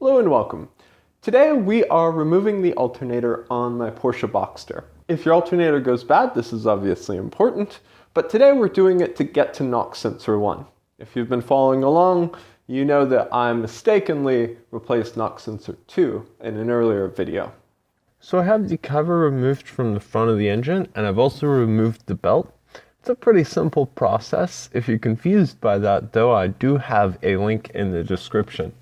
Hello and welcome. Today we are removing the alternator on my Porsche Boxster. If your alternator goes bad, this is obviously important, but today we're doing it to get to knock sensor 1. If you've been following along, you know that I mistakenly replaced knock sensor 2 in an earlier video. So I have the cover removed from the front of the engine, and I've also removed the belt. It's a pretty simple process. If you're confused by that though, I do have a link in the description.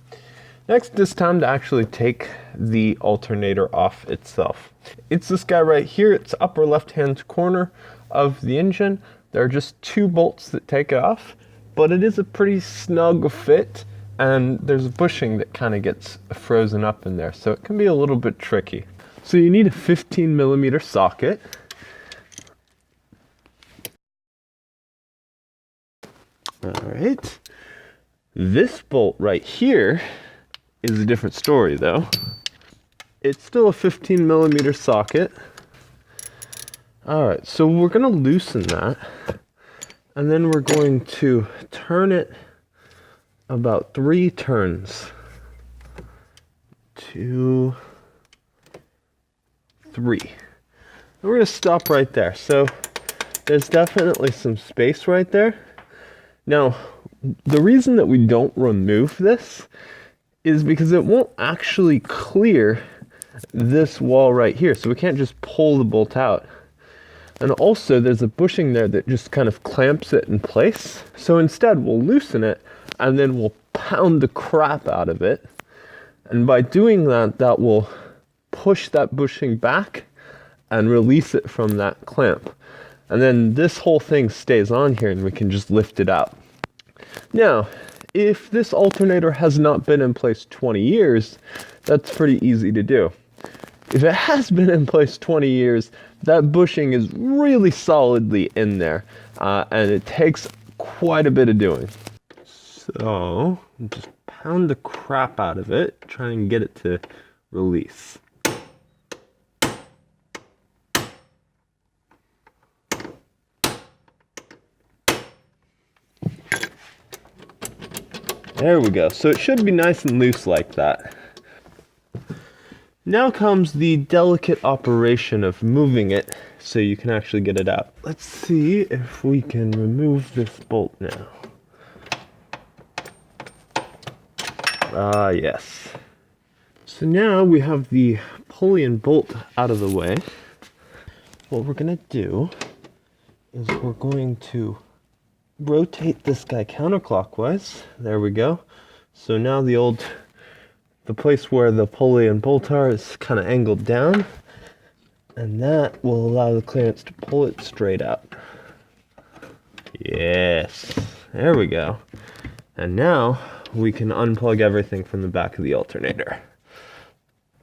Next, it's time to actually take the alternator off itself. It's this guy right here. It's upper left-hand corner of the engine. There are just 2 bolts that take it off, but it is a pretty snug fit, and there's a bushing that kind of gets frozen up in there, so it can be a little bit tricky. So you need a 15mm socket. All right. This bolt right here is a different story though. It's still a 15mm socket. Alright, so we're going to loosen that, and then we're going to turn it about 3 turns. 2, 3. And we're going to stop right there. So there's definitely some space right there. Now, the reason that we don't remove this is because it won't actually clear this wall right here, so we can't just pull the bolt out. And also there's a bushing there that just kind of clamps it in place. So instead we'll loosen it, and then we'll pound the crap out of it. And by doing that, that will push that bushing back and release it from that clamp. And then this whole thing stays on here, and we can just lift it out. Now, if this alternator has not been in place 20 years, that's pretty easy to do. If it has been in place 20 years, that bushing is really solidly in there, and it takes quite a bit of doing. So, just pound the crap out of it, try and get it to release. There we go. So it should be nice and loose like that. Now comes the delicate operation of moving it so you can actually get it out. Let's see if we can remove this bolt now. Ah, yes. So now we have the pulley and bolt out of the way. What we're going to do is we're going to rotate this guy counterclockwise. There we go. So now the place where the pulley and bolt are is kind of angled down, and that will allow the clearance to pull it straight out. Yes, there we go. And now we can unplug everything from the back of the alternator.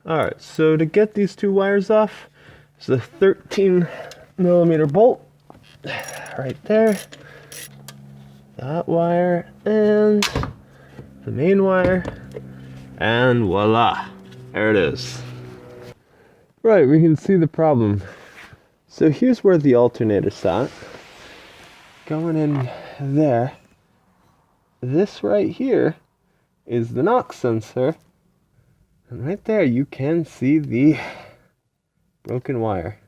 Alright, so to get these 2 wires off, there's a 13mm bolt right there. That wire and the main wire, and voila, there it is. Right, we can see the problem. So here's where the alternator sat. Going in there. This right here is the knock sensor, and right there you can see the broken wire,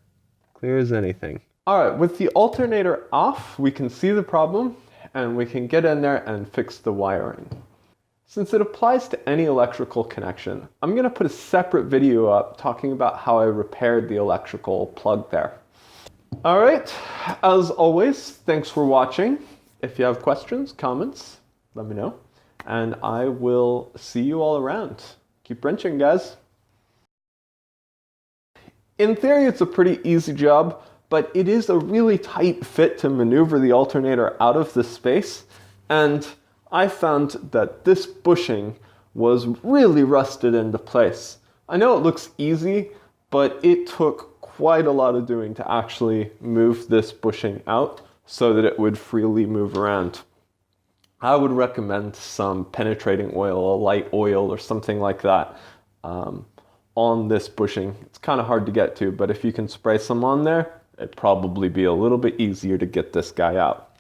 clear as anything. Alright, with the alternator off, we can see the problem, and we can get in there and fix the wiring. Since it applies to any electrical connection, I'm going to put a separate video up talking about how I repaired the electrical plug there. Alright, as always, thanks for watching. If you have questions, comments, let me know, and I will see you all around. Keep wrenching, guys. In theory, it's a pretty easy job, but it is a really tight fit to maneuver the alternator out of this space, and I found that this bushing was really rusted into place. I know it looks easy, but it took quite a lot of doing to actually move this bushing out so that it would freely move around. I would recommend some penetrating oil, a light oil or something like that on this bushing. It's kind of hard to get to, but if you can spray some on there, it'd probably be a little bit easier to get this guy out.